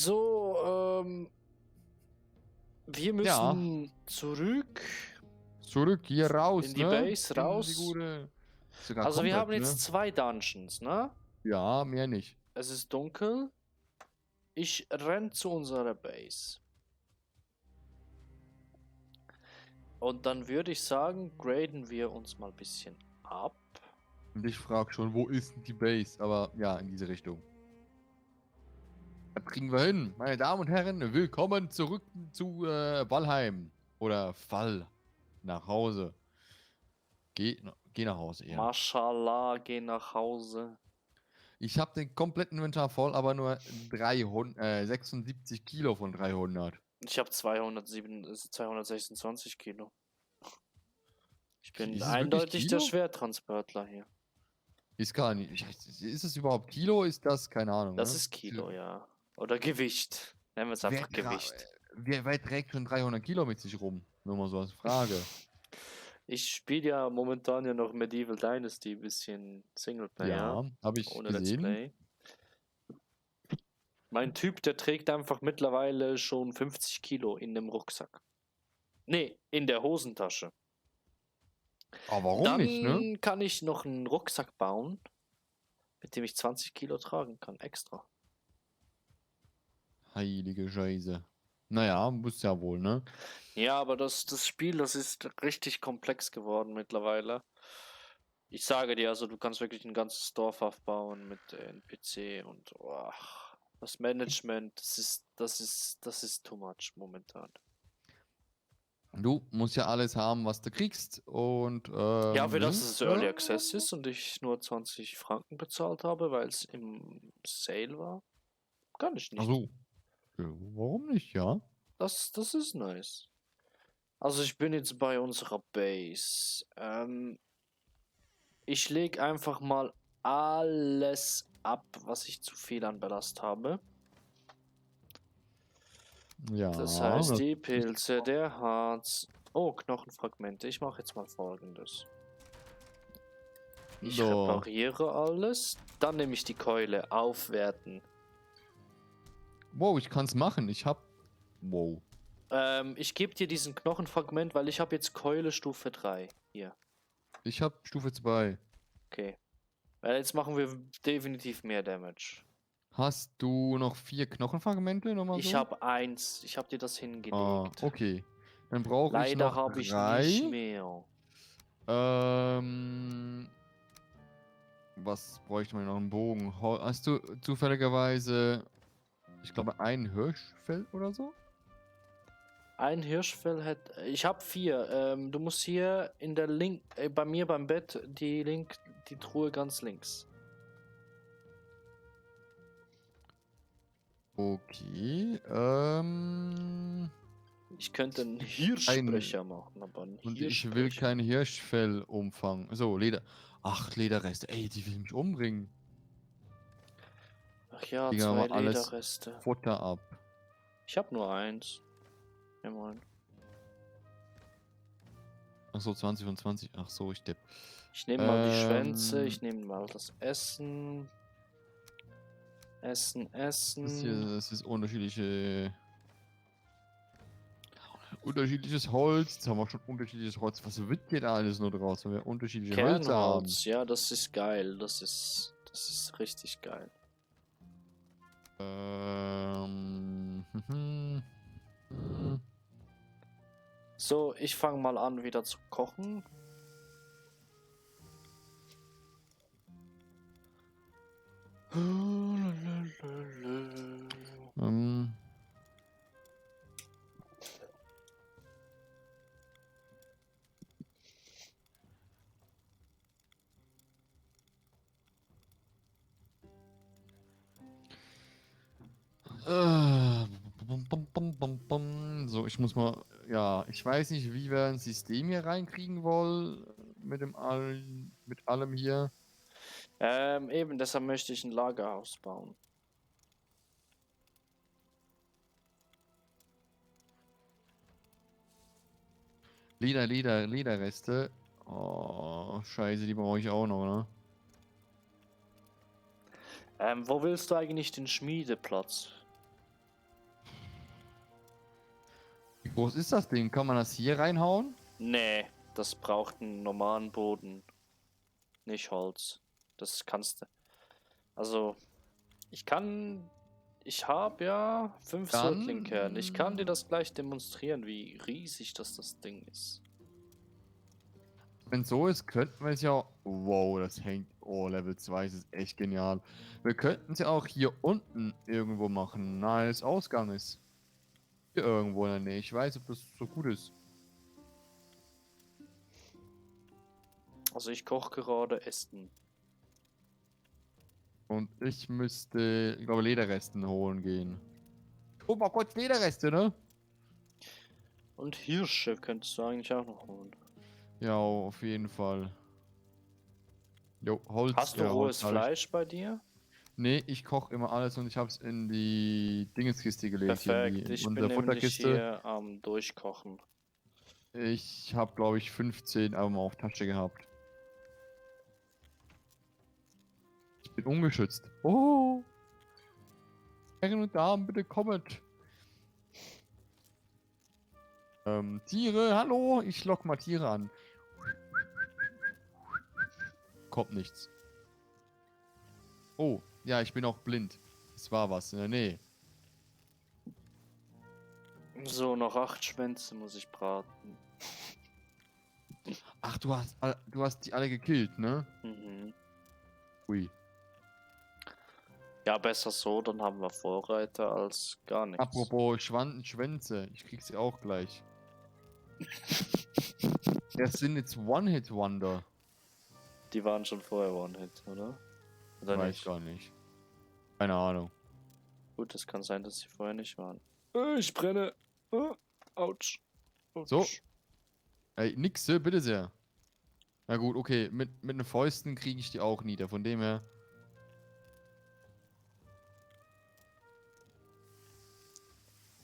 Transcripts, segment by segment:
So, wir müssen zurück hier raus, in die ne? Base, In die raus. gute... Sogar Also wir komplett, haben jetzt ne? 2 Dungeons, ne? Ja, mehr nicht. Es ist dunkel. Ich renn zu unserer Base. Und dann würde ich sagen, graden wir uns mal ein bisschen ab. Und ich frage schon, wo ist denn die Base? Aber ja, in diese Richtung. Das kriegen wir hin. Meine Damen und Herren, willkommen zurück zu Valheim. Oder Fall. Nach Hause. Geh nach Hause, ja. Mashallah, geh nach Hause. Ich habe den kompletten Inventar voll, aber nur 76 Kilo von 300. Ich habe 226 Kilo. Ich bin Ist es wirklich eindeutig der Kilo? Schwertransportler hier. Ist gar nicht. Ist es überhaupt Kilo? Ist das? Keine Ahnung. Das Ne? ist Kilo, ja. Oder Gewicht. Nennen wir es einfach Gewicht. Wer trägt schon 300 Kilo mit sich rum? Nur mal so als Frage. Ich spiele ja momentan ja noch Medieval Dynasty, ein bisschen Singleplayer, Ja, habe ich ohne Let's gesehen. Play. Mein Typ, der trägt einfach mittlerweile schon 50 Kilo in dem Rucksack. Nee, in der Hosentasche. Aber warum Dann nicht, ne? kann ich noch einen Rucksack bauen, mit dem ich 20 Kilo tragen kann, extra. Heilige Scheiße. Naja, muss ja wohl, ne? Ja, aber das Spiel, das ist richtig komplex geworden mittlerweile. Ich sage dir, also du kannst wirklich ein ganzes Dorf aufbauen mit NPC und das Management, das ist too much momentan. Du musst ja alles haben, was du kriegst. Und, Ja, für das es Early ja. Access ist und ich nur 20 Franken bezahlt habe, weil es im Sale war, kann ich nicht. Ach so. Ja, warum nicht, ja? Das ist nice. Also ich bin jetzt bei unserer Base. Ich lege einfach mal alles ab, was ich zu viel an Ballast habe. Ja. Das heißt, die Pilze, der Harz. Oh, Knochenfragmente. Ich mache jetzt mal Folgendes. Ich repariere alles. Dann nehme ich die Keule. Aufwerten. Wow, ich kann es machen. Ich hab... Wow. Ich gebe dir diesen Knochenfragment, weil ich habe jetzt Keule Stufe 3. Hier. Ich hab Stufe 2. Okay. Weil jetzt machen wir definitiv mehr Damage. Hast du noch 4 Knochenfragmente nochmal so? Ich habe 1. Ich habe dir das hingelegt. Ah, okay. Dann brauche ich Leider noch habe ich 3. nicht mehr. Was bräuchte man noch? Einen Bogen. Hast du zufälligerweise, ich glaube, ein Hirschfell oder so? Ein Hirschfell hätte. Ich habe 4. Du musst hier in der bei mir beim Bett die Truhe ganz links. Okay. Ich könnte einen Hirschsprecher machen, aber einen Und ich will kein Hirschfellumfang. So, Leder. Ach, Lederreste. Ey, die will mich umbringen. Ach ja, Legen wir 2 mal alles Lederreste. Futter ab. Ich habe nur 1. Immerhin. Ach so, 20 von 20. Ach so, ich depp. Ich nehme mal die Schwänze, ich nehme mal das Essen. Essen. Das ist unterschiedliche... Unterschiedliches Holz. Jetzt haben wir schon unterschiedliches Holz. Was wird hier da alles nur draus, wenn wir unterschiedliche Hölzer haben? Kernholz, ja, das ist geil. Das ist richtig geil. So, ich fange mal an, wieder zu kochen. So, ich muss mal, ja, ich weiß nicht, wie wir ein System hier reinkriegen wollen mit allem hier. Eben, deshalb möchte ich ein Lagerhaus bauen. Lederreste. Oh, scheiße, die brauche ich auch noch, ne? Wo willst du eigentlich den Schmiedeplatz? groß ist das Ding? Kann man das hier reinhauen? Nee, das braucht einen normalen Boden, nicht Holz. Das kannst du. Also, ich habe ja 5 Surtling-Kerne. Ich kann dir Dann, das gleich demonstrieren, wie riesig das Ding ist. wenn so ist, könnten wir es ja auch... Wow, das hängt... Oh, Level 2, das ist echt genial. Wir könnten es ja auch hier unten irgendwo machen, nahe des Ausganges. Hier irgendwo in der Nähe. Ich weiß, ob das so gut ist. Also ich koche gerade Essen. Und ich müsste, ich glaube, Lederresten holen gehen. Oh, mal kurz Lederreste, ne? Und Hirsche könntest du eigentlich auch noch holen. Ja, auf jeden Fall. Jo, Holz, Hast du ja, Holz rohes habe ich. Fleisch bei dir? Nee, ich koche immer alles und ich habe es in die Dingeskiste gelegt, hier Perfekt, in ich bin unsere nämlich Futterkiste. hier am Durchkochen. Ich habe, glaube ich, 15 Arme auf Tasche gehabt. Ich bin ungeschützt. Oh, Herren und Damen, bitte kommet. Tiere, hallo, ich lock mal Tiere an. Kommt nichts. Oh, ja, ich bin auch blind. Es war was in der Nähe. So, noch 8 Schwänze muss ich braten. Ach, du hast die alle gekillt, ne? Mhm. Ui. Ja, besser so, dann haben wir Vorreiter als gar nichts. Apropos Schwänze, ich krieg sie auch gleich. Das sind jetzt One-Hit-Wonder. Die waren schon vorher One-Hit, oder? Oder Weiß nicht? gar nicht. Keine Ahnung. Gut, das kann sein, dass sie vorher nicht waren. Ich brenne. Autsch. So. Autsch. Ey, nixe, bitte sehr. Na gut, okay. Mit den Fäusten kriege ich die auch nieder. Von dem her.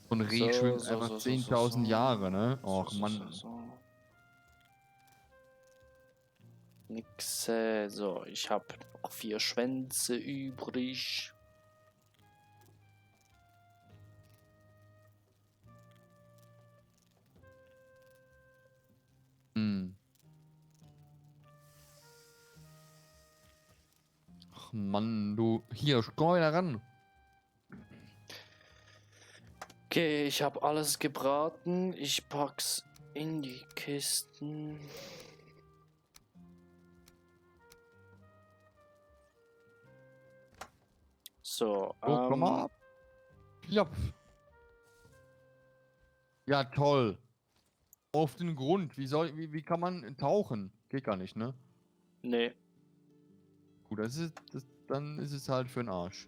So ein Reh So, schwimmt so, einfach so, so, so, 10.000 Jahre, so. ne? So, Och, so, so, Mann. so. Nixe. So, ich habe noch 4 Schwänze übrig. Hm. Ach, Mann, du. Hier, komm mal wieder ran. Okay, ich habe alles gebraten. Ich pack's in die Kisten. So, So, komm mal ab. Ja. Ja, toll. Auf den Grund. Wie kann man tauchen? Geht gar nicht, ne? nee. Gut, dann ist es halt für den Arsch.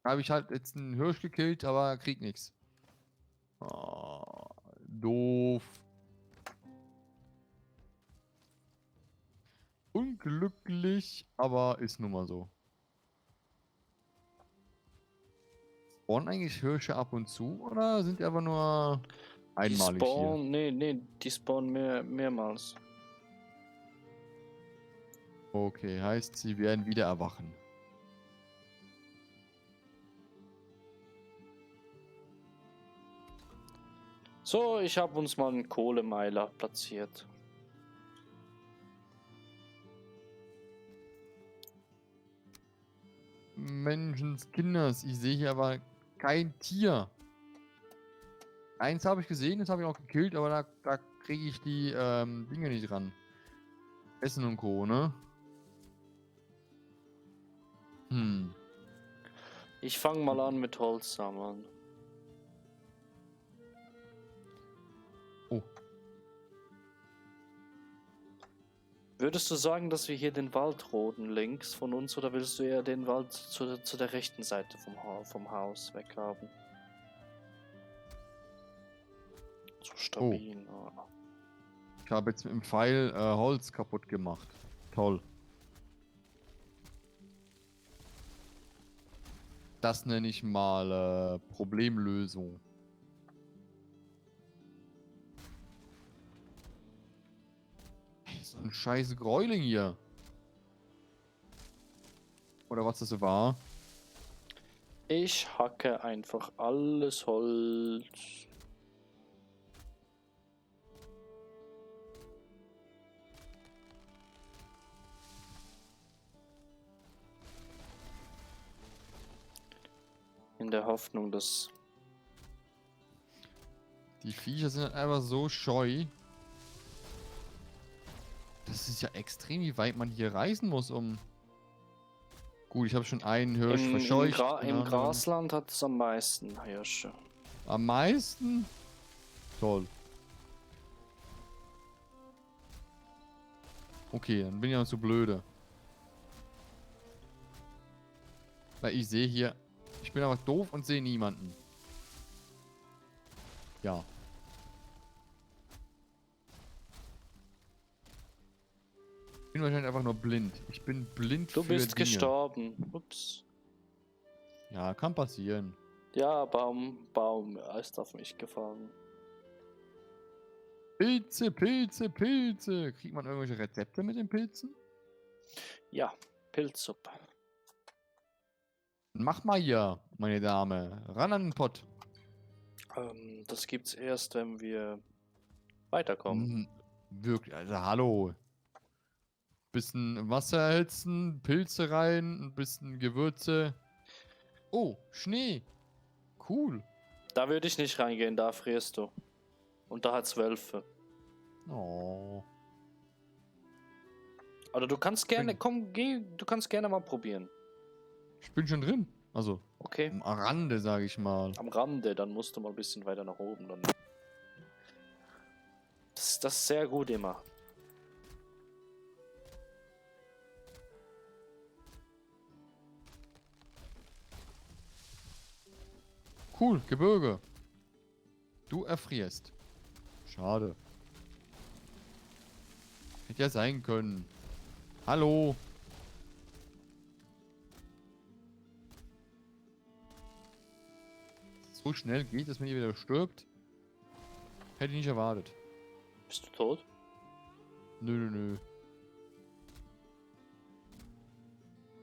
Habe ich halt jetzt einen Hirsch gekillt, aber krieg nichts. Doof. Unglücklich, aber ist nun mal so. Spawnen eigentlich Hirsche ab und zu oder sind die einfach nur Die einmalig hier? spawnen, nee, die spawnen mehrmals. Okay, heißt, sie werden wieder erwachen. So, ich habe uns mal einen Kohlemeiler platziert. Menschenskinders, ich sehe hier aber kein Tier. Eins habe ich gesehen, das habe ich auch gekillt, aber da kriege ich die Dinge nicht ran. Essen und Co., ne? Hm. Ich fange mal an mit Holz sammeln. Oh. Würdest du sagen, dass wir hier den Wald roden links von uns oder willst du eher den Wald zu der rechten Seite vom Haus weg haben? Zu stabil. Ah. Ich habe jetzt mit dem Pfeil Holz kaputt gemacht. Toll. Das nenne ich mal Problemlösung. Hey, so ein scheiß Gräuling hier. Oder was das so war. Ich hacke einfach alles Holz. In der Hoffnung, dass... Die Viecher sind halt einfach so scheu. Das ist ja extrem, wie weit man hier reisen muss, um... Gut, ich habe schon einen Hirsch verscheucht. den Im anderen- Grasland hat es am meisten Hirsche. Am meisten? Toll. Okay, dann bin ich auch zu blöde. Weil ich sehe hier... Ich bin einfach doof und sehe niemanden. Ja. Ich bin wahrscheinlich einfach nur blind. Ich bin blind Du für bist Dinge. gestorben. Ups. Ja, kann passieren. Ja, Baum ist auf mich gefallen. Pilze, Pilze, Pilze. Kriegt man irgendwelche Rezepte mit den Pilzen? Ja, Pilzsuppe. Mach mal hier, meine Dame. Ran an den Pott. Das gibt's erst, wenn wir weiterkommen. Wirklich, also hallo. Bisschen Wasser erhitzen, Pilze rein, ein bisschen Gewürze. Oh, Schnee. Cool. Da würde ich nicht reingehen, da frierst du. Und da hat's Wölfe. Oh. Oder du kannst gerne, komm, geh, du kannst gerne mal probieren. Ich bin schon drin. Also, Okay. am Rande, sage ich mal. Am Rande, dann musst du mal ein bisschen weiter nach oben. Dann. Das ist sehr gut immer. Cool, Gebirge. Du erfrierst. Schade. Hätte ja sein können. Hallo. So schnell geht, dass man hier wieder stirbt. Hätte ich nicht erwartet. Bist du tot? Nö, nö, nö.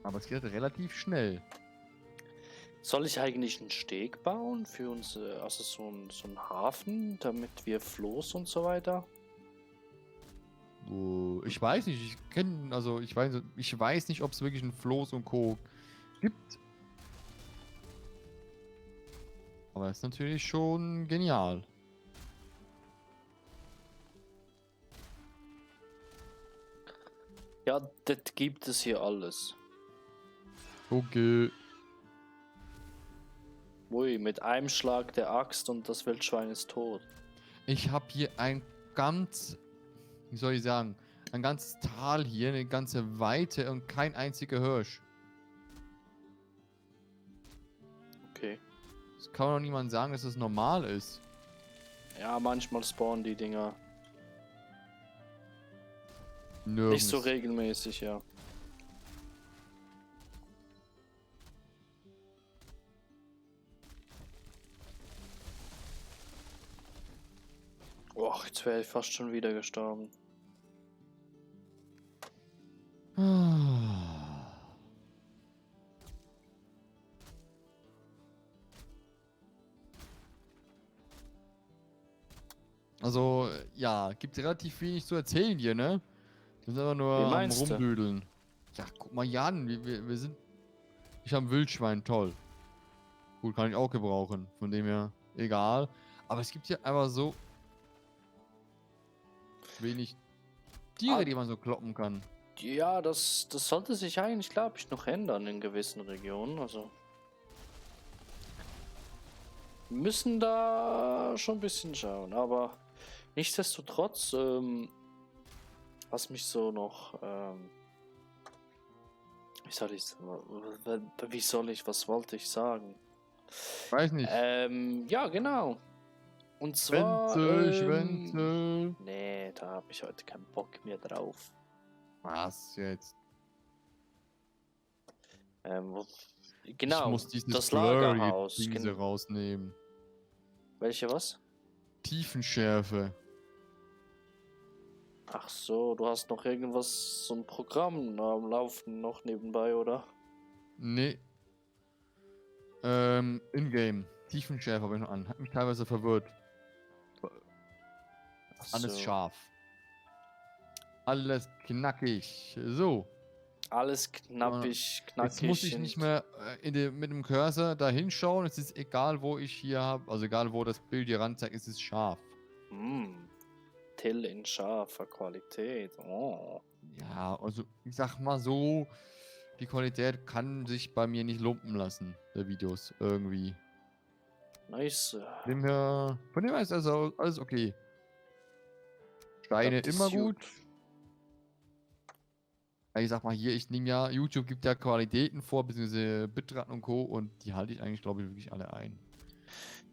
Aber es geht relativ schnell. Soll ich eigentlich einen Steg bauen für uns, also so ein Hafen, damit wir Floß und so weiter? Ich weiß nicht, ich kenne, also ich weiß nicht, ob es wirklich ein Floß und Co. gibt. Aber ist natürlich schon genial. Ja, das gibt es hier alles. Okay. Ui, mit einem Schlag der Axt und das Wildschwein ist tot. Ich habe hier ein ganz, wie soll ich sagen, ein ganzes Tal hier, eine ganze Weite und kein einziger Hirsch. Okay. Das kann doch niemand sagen, dass das normal ist. Ja, manchmal spawnen die Dinger. Nirgends. Nicht so regelmäßig, ja. Och, jetzt wäre ich fast schon wieder gestorben. Also, ja, gibt relativ wenig zu erzählen hier, ne? Wir sind einfach nur Wie am meinst du? Rumdödeln. Ja, guck mal, Jan, wir sind... Ich habe ein Wildschwein, toll. Gut, kann ich auch gebrauchen. Von dem her, egal. Aber es gibt hier einfach so wenig Tiere, die man so kloppen kann. Ja, das sollte sich eigentlich, glaube ich, noch ändern in gewissen Regionen. Also wir müssen da schon ein bisschen schauen. Aber nichtsdestotrotz, was mich so noch, was wollte ich sagen? Weiß nicht. Ja, genau. Und zwar, Schwänze. nee, da habe ich heute keinen Bock mehr drauf. Was jetzt? Genau, Ich muss dieses das blurry Lagerhaus. Dingse rausnehmen. Welche was? Tiefenschärfe. Ach so, du hast noch irgendwas, so ein Programm am Laufen noch nebenbei, oder? Nee. Ingame. Tiefenschärfe habe ich noch an. Hat mich teilweise verwirrt. Alles So. scharf. Alles knackig. So. Alles knappig, Jetzt muss knackig ich nicht und mehr mit dem Cursor da hinschauen. Es ist egal, wo ich hier habe. Also egal, wo das Bild hier ranzeigt, es ist scharf. Till in scharfer Qualität. Oh. Ja, also ich sag mal so, die Qualität kann sich bei mir nicht lumpen lassen, der Videos irgendwie. Nice. Von dem her ist also alles okay. Steine Das immer ist gut. Ich sag mal hier, YouTube gibt ja Qualitäten vor, beziehungsweise Bitraten und Co. Und die halte ich eigentlich, glaube ich, wirklich alle ein.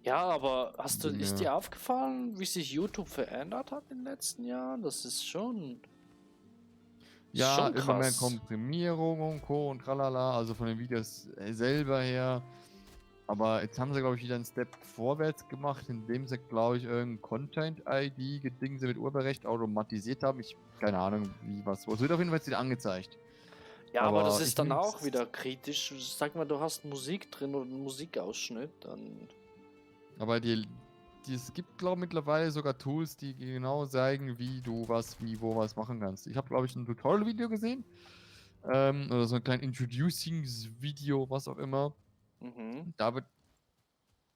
Ja, aber ist Ja. dir aufgefallen, wie sich YouTube verändert hat in den letzten Jahren? Das ist schon Ja, schon immer mehr krass. Komprimierung und Co. und tralala, also von den Videos selber her. Aber jetzt haben sie, glaube ich, wieder einen Step vorwärts gemacht, indem sie, glaube ich, irgendein Content-ID-Gedingse mit Urheberrecht automatisiert haben. Keine Ahnung, wie was. Es wird auf jeden Fall jetzt wieder angezeigt. Ja, aber das ich ist dann find's- auch wieder kritisch. Sag mal, du hast Musik drin oder einen Musikausschnitt, dann. Aber es gibt, glaube ich, mittlerweile sogar Tools, die genau zeigen, wie du wo was machen kannst. Ich habe, glaube ich, ein Tutorial-Video gesehen. Oder so ein kleines Introducing-Video, was auch immer. Mhm. Da wird.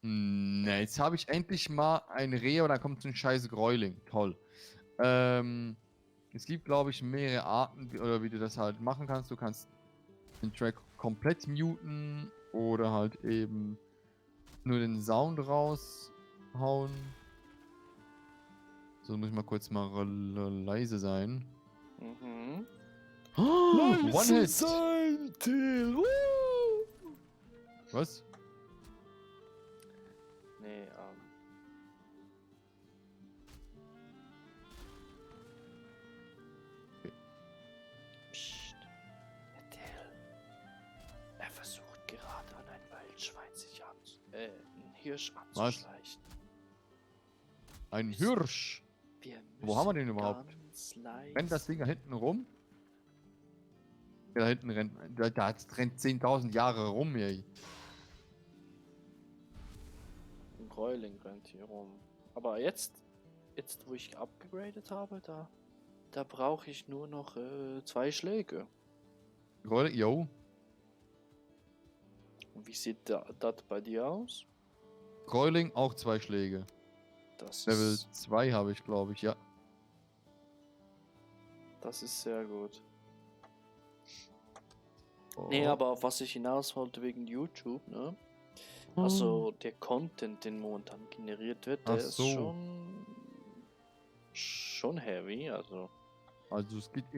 Ne, jetzt habe ich endlich mal ein Reh und da kommt so ein scheiß Gräuling. Toll. Es gibt, glaube ich, mehrere Arten, oder wie du das halt machen kannst. Du kannst den Track komplett muten oder halt eben nur den Sound raushauen. So, muss ich mal kurz mal leise sein. Mhm. One-Hit! sein, Till. Was? Nee, Psst. Der Till. Er versucht gerade an ein Wildschwein sich einen Hirsch anzuschleichen. Ein Hirsch! Wir Wo haben wir müssen den überhaupt? ganz leise. Rennt das Ding da hinten rum? Ja, da hinten rennt. Da rennt 10.000 Jahre rum, ey. Ein Gräuling rennt hier rum. Aber jetzt wo ich abgegradet habe, da brauche ich nur noch 2 Schläge. Yo. Und wie sieht das bei dir aus? Gräuling auch 2 Schläge. Das Level ist, 2 habe ich, glaube ich, ja. das ist sehr gut. Oh. Nee, aber auf was ich hinaus wollte wegen YouTube, ne? Oh. Also der Content, den momentan generiert wird, der Ach ist so. schon heavy, also. Also es gibt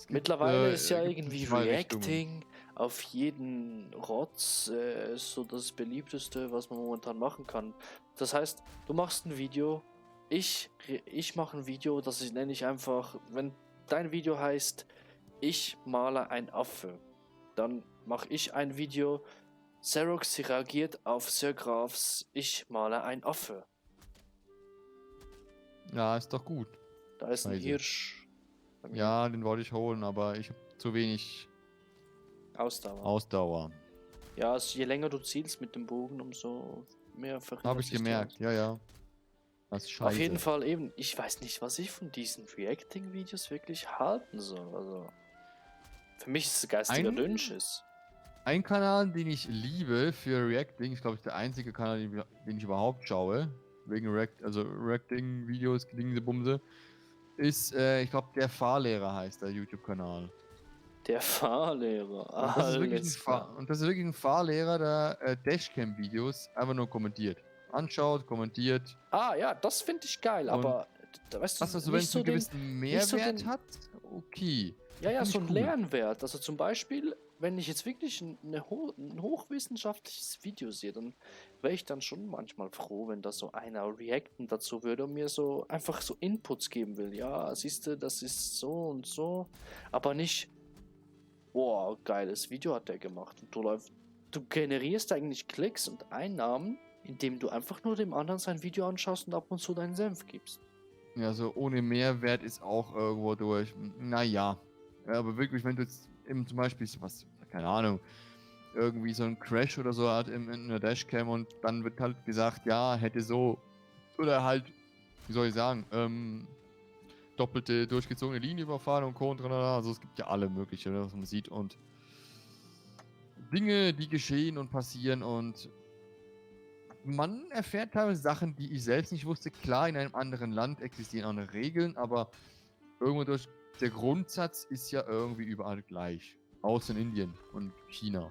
Mittlerweile ist ja gibt irgendwie zwei Richtungen. Reacting auf jeden Rotz so das beliebteste, was man momentan machen kann. Das heißt, du machst ein Video, ich mache ein Video, nenne ich einfach, wenn dein Video heißt, ich male ein Affe, dann mache ich ein Video, Xerox reagiert auf Sir Grafs, ich male ein Affe. Ja, ist doch gut. Da ist ein Weise. Hirsch. bei mir. Ja, den wollte ich holen, aber ich habe zu wenig Ausdauer. Ausdauer. Ja, also je länger du zielst mit dem Bogen, umso mehr verringert Habe ich sich die gemerkt, ja, ja. Das ist scheiße. Auf jeden Fall eben, ich weiß nicht, was ich von diesen Reacting-Videos wirklich halten soll. Also, für mich ist es geistiger Dünnschiss. Ein Kanal, den ich liebe für Reacting, ist glaube ich der einzige Kanal, den ich überhaupt schaue, wegen Reacting-Videos, Bumse, ist, ich glaube, der Fahrlehrer heißt der YouTube-Kanal. Der Fahrlehrer, Und das ist wirklich alles klar. Und das ist wirklich ein Fahrlehrer, der Dashcam-Videos einfach nur kommentiert. Anschaut, kommentiert. Ah ja, das finde ich geil, Und aber weißt du, Also wenn nicht es so einen den, gewissen nicht so Mehrwert den, hat, okay. ja, Find so ich ein cool. Lernwert. Also zum Beispiel, wenn ich jetzt wirklich ein hochwissenschaftliches Video sehe, dann wäre ich dann schon manchmal froh, wenn da so einer reacten dazu würde und mir so einfach so Inputs geben will. Ja, siehst du, das ist so und so, aber nicht, boah, geiles Video hat der gemacht. Und du generierst eigentlich Klicks und Einnahmen, indem du einfach nur dem anderen sein Video anschaust und ab und zu deinen Senf gibst. Ja, so ohne Mehrwert ist auch irgendwo durch. Naja. Ja, aber wirklich, wenn du jetzt eben zum Beispiel was, keine Ahnung, irgendwie so ein Crash oder so hat in der Dashcam und dann wird halt gesagt, ja, hätte so, oder halt, wie soll ich sagen, doppelte durchgezogene Linie überfahren und Co. und tralala. Also es gibt ja alle möglichen, was man sieht und Dinge, die geschehen und passieren und man erfährt teilweise Sachen, die ich selbst nicht wusste. Klar, in einem anderen Land existieren andere Regeln, aber irgendwo durch der Grundsatz ist ja irgendwie überall gleich. Außer in Indien und China.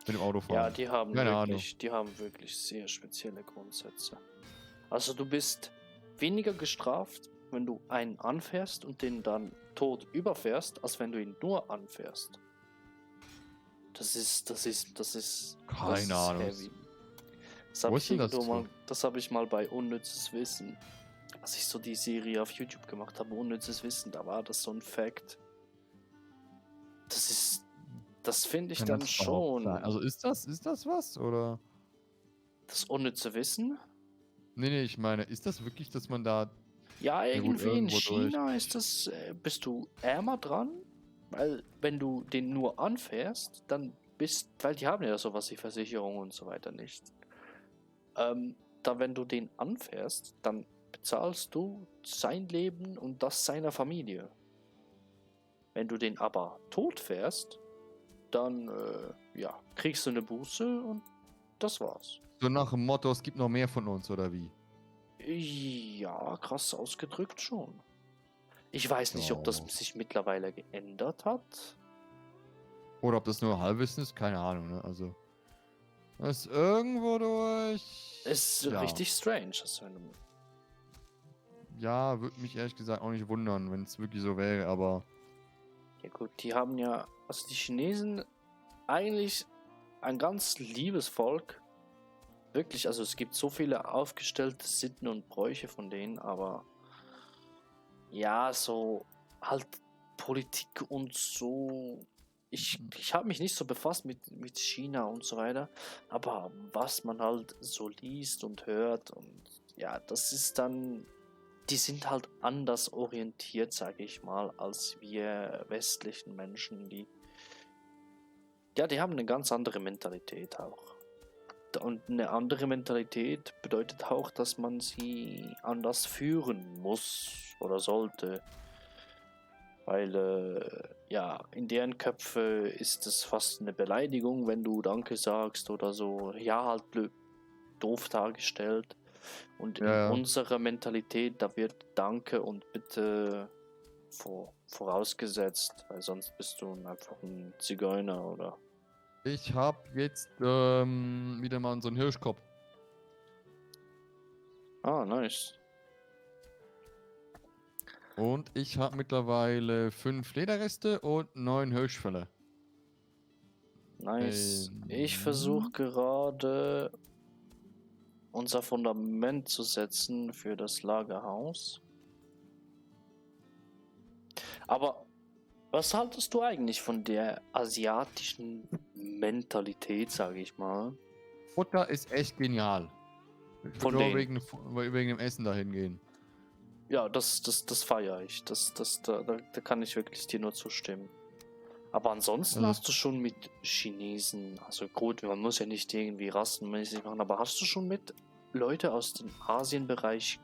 Mit dem Ja, Autofahren. Keine Ahnung. die haben wirklich sehr spezielle Grundsätze. Also du bist weniger gestraft, wenn du einen anfährst und den dann tot überfährst, als wenn du ihn nur anfährst. Das ist Keine Ahnung. heavy. Wo ist denn das so? Das habe ich mal bei Unnützes Wissen, als ich so die Serie auf YouTube gemacht habe, Unnützes Wissen, da war das so ein Fact. Das finde ich Kann dann das überhaupt sein? schon. Also ist das was? Oder? Das unnütze Wissen? Nee, ich meine, ist das wirklich, dass man da. Ja, Ja gut, irgendwie in irgendwo durch. China ist das, bist du ärmer dran, weil wenn du den nur anfährst, weil die haben ja sowas wie Versicherung und so weiter nicht. Wenn du den anfährst, dann bezahlst du sein Leben und das seiner Familie. Wenn du den aber tot fährst, dann ja, kriegst du eine Buße und das war's. So nach dem Motto, es gibt noch mehr von uns, oder wie? Ja, krass ausgedrückt schon. Ich weiß nicht, ob das Oh. sich mittlerweile geändert hat. Oder ob das nur Halbwissen ist, keine Ahnung, ne? Also. Das ist irgendwo durch. Es ist Ja. richtig strange. Also wenn du, Ja, würde mich ehrlich gesagt auch nicht wundern, wenn es wirklich so wäre, aber. ja gut, die haben ja, also die Chinesen eigentlich ein ganz liebes Volk. Wirklich, also es gibt so viele aufgestellte Sitten und Bräuche von denen, aber ja, so halt Politik und so. Ich habe mich nicht so befasst mit China und so weiter, aber was man halt so liest und hört und ja, das ist dann, die sind halt anders orientiert, sage ich mal, als wir westlichen Menschen, die haben eine ganz andere Mentalität auch. Und eine andere Mentalität bedeutet auch, dass man sie anders führen muss oder sollte. Weil, ja, in deren Köpfe ist es fast eine Beleidigung, wenn du Danke sagst oder so. Ja, halt blöd, doof dargestellt. Und in Ja. unserer Mentalität, da wird Danke und Bitte vorausgesetzt, weil sonst bist du einfach ein Zigeuner oder. Ich hab jetzt wieder mal so einen Hirschkopf. Ah, nice. Und ich habe mittlerweile 5 Lederreste und 9 Hirschfelle. Nice. Ich versuche gerade unser Fundament zu setzen für das Lagerhaus. Aber was haltest du eigentlich von der asiatischen Mentalität, sage ich mal? Futter ist echt genial. Ich Von würde nur denen. wegen dem Essen dahin gehen. Ja, das feiere ich. Da kann ich wirklich dir nur zustimmen. Aber ansonsten Also, hast du schon mit Chinesen, also gut, man muss ja nicht irgendwie rassenmäßig machen, aber hast du schon mit Leute aus dem Asienbereich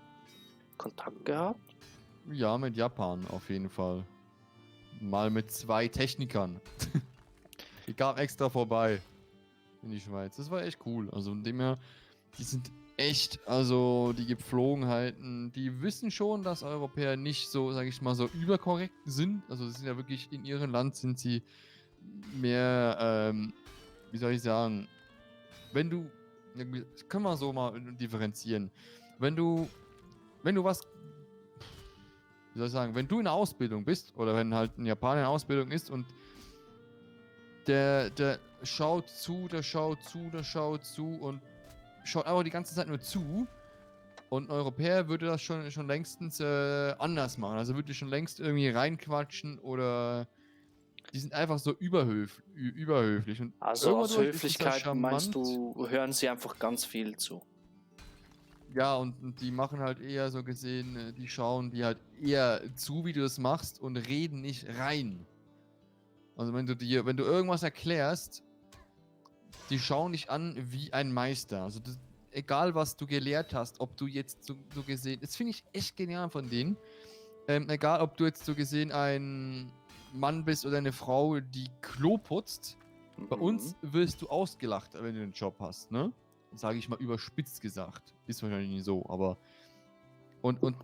Kontakt gehabt? ja, mit Japan auf jeden Fall. Mal mit 2 Technikern. Die kamen extra vorbei in die Schweiz. Das war echt cool. Also von dem her, die sind echt, also die Gepflogenheiten, die wissen schon, dass Europäer nicht so, sage ich mal, so überkorrekt sind. Also sie sind ja wirklich in ihrem Land sind sie mehr, wie soll ich sagen, wenn du, das können wir so mal differenzieren. Wenn du was, wie soll ich sagen, wenn du in der Ausbildung bist oder wenn halt ein Japaner in der Ausbildung ist und der schaut zu, der schaut zu und schaut einfach die ganze Zeit nur zu. Und ein Europäer würde das schon längstens anders machen. Also würde schon längst irgendwie reinquatschen oder die sind einfach so überhöflich. Und Also irgendwo aus durch ist es ja Höflichkeit meinst charmant. du, hören sie einfach ganz viel zu. Ja, und die machen halt eher so gesehen, die schauen dir halt eher zu, wie du das machst und reden nicht rein. Also wenn du irgendwas erklärst, die schauen dich an wie ein Meister. Also egal was du gelehrt hast, ob du jetzt so gesehen, das finde ich echt genial von denen. Egal ob du jetzt so gesehen ein Mann bist oder eine Frau, die Klo putzt, bei uns wirst du ausgelacht, wenn du den Job hast, ne? Sage ich mal überspitzt gesagt. Ist wahrscheinlich nicht so, aber. Und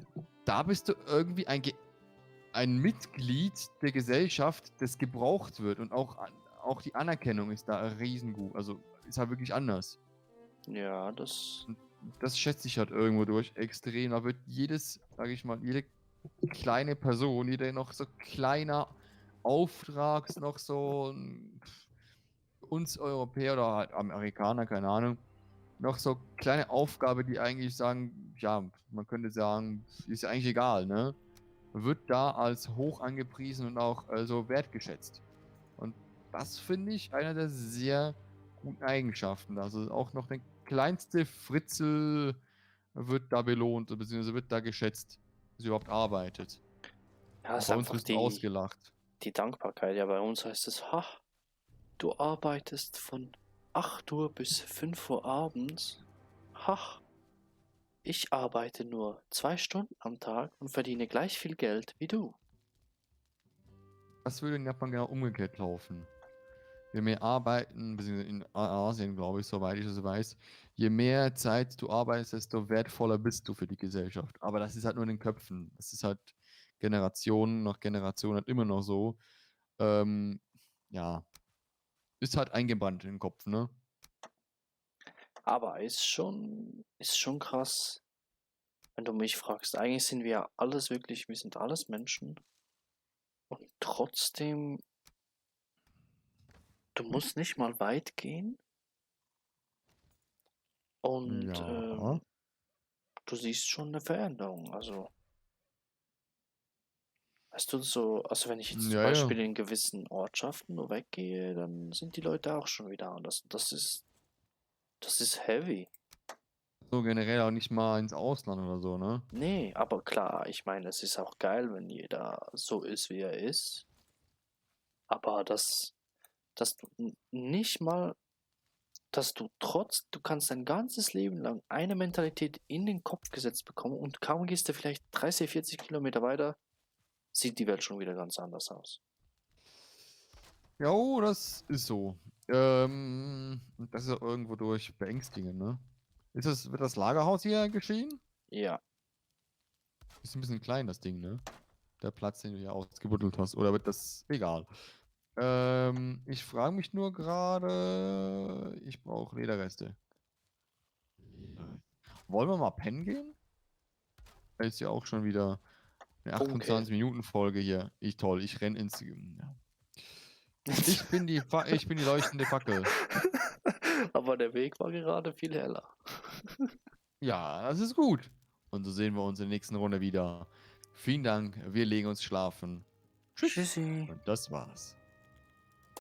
da bist du irgendwie ein Mitglied der Gesellschaft, das gebraucht wird. Und auch die Anerkennung ist da riesengut. Also ist halt wirklich anders. Ja, das. Und das schätze ich halt irgendwo durch extrem. Da wird sage ich mal, jede kleine Person, jeder noch so kleiner Auftrag, noch so uns Europäer oder halt Amerikaner, keine Ahnung, noch so kleine Aufgabe, die eigentlich sagen, ja, man könnte sagen, ist ja eigentlich egal, ne? Wird da als hoch angepriesen und auch so wertgeschätzt. Und das finde ich einer der sehr guten Eigenschaften. Also auch noch der kleinste Fritzel wird da belohnt, beziehungsweise wird da geschätzt, dass er überhaupt arbeitet. Ja, Und ist bei uns einfach wirst du ausgelacht. die Dankbarkeit. Ja, bei uns heißt es, ha, du arbeitest von 8 Uhr bis 5 Uhr abends. Ha, ich arbeite nur 2 Stunden am Tag und verdiene gleich viel Geld wie du. Das würde in Japan genau umgekehrt laufen. Je mehr arbeiten, beziehungsweise in Asien, glaube ich, soweit ich das weiß, je mehr Zeit du arbeitest, desto wertvoller bist du für die Gesellschaft. Aber das ist halt nur in den Köpfen. Das ist halt Generation nach Generation halt immer noch so. Ähm, ja, ist halt eingebrannt in den Kopf, ne? Aber ist schon krass, wenn du mich fragst. Eigentlich sind wir alles wirklich, wir sind alles Menschen. Und trotzdem, du musst nicht mal weit gehen. Und Ja. du siehst schon eine Veränderung. Also, weißt du, so, also wenn ich jetzt zum Ja, ja. Beispiel in gewissen Ortschaften nur weggehe, dann sind die Leute auch schon wieder anders. Das ist heavy. So generell auch nicht mal ins Ausland oder so, ne? Nee, aber klar, ich meine, es ist auch geil, wenn jeder so ist, wie er ist. Aber dass du nicht mal, du kannst dein ganzes Leben lang eine Mentalität in den Kopf gesetzt bekommen und kaum gehst du vielleicht 30, 40 Kilometer weiter, sieht die Welt schon wieder ganz anders aus. Jo, das ist so. Das ist auch irgendwo durch beängstigend, ne? Wird das Lagerhaus hier geschehen? Ja, Ist ein bisschen klein, das Ding, ne? Der Platz, den du hier ausgebuddelt hast. Oder wird das. Egal. Ich frage mich nur gerade. Ich brauche Lederreste. Wollen wir mal pennen gehen? Ist ja auch schon wieder eine okay. 28-Minuten-Folge hier. Toll, ich renn ins. Ja. Ich bin die leuchtende Fackel. Aber der Weg war gerade viel heller. Ja, das ist gut. Und so sehen wir uns in der nächsten Runde wieder. Vielen Dank, wir legen uns schlafen. Tschüss. Tschüssi. Und das war's.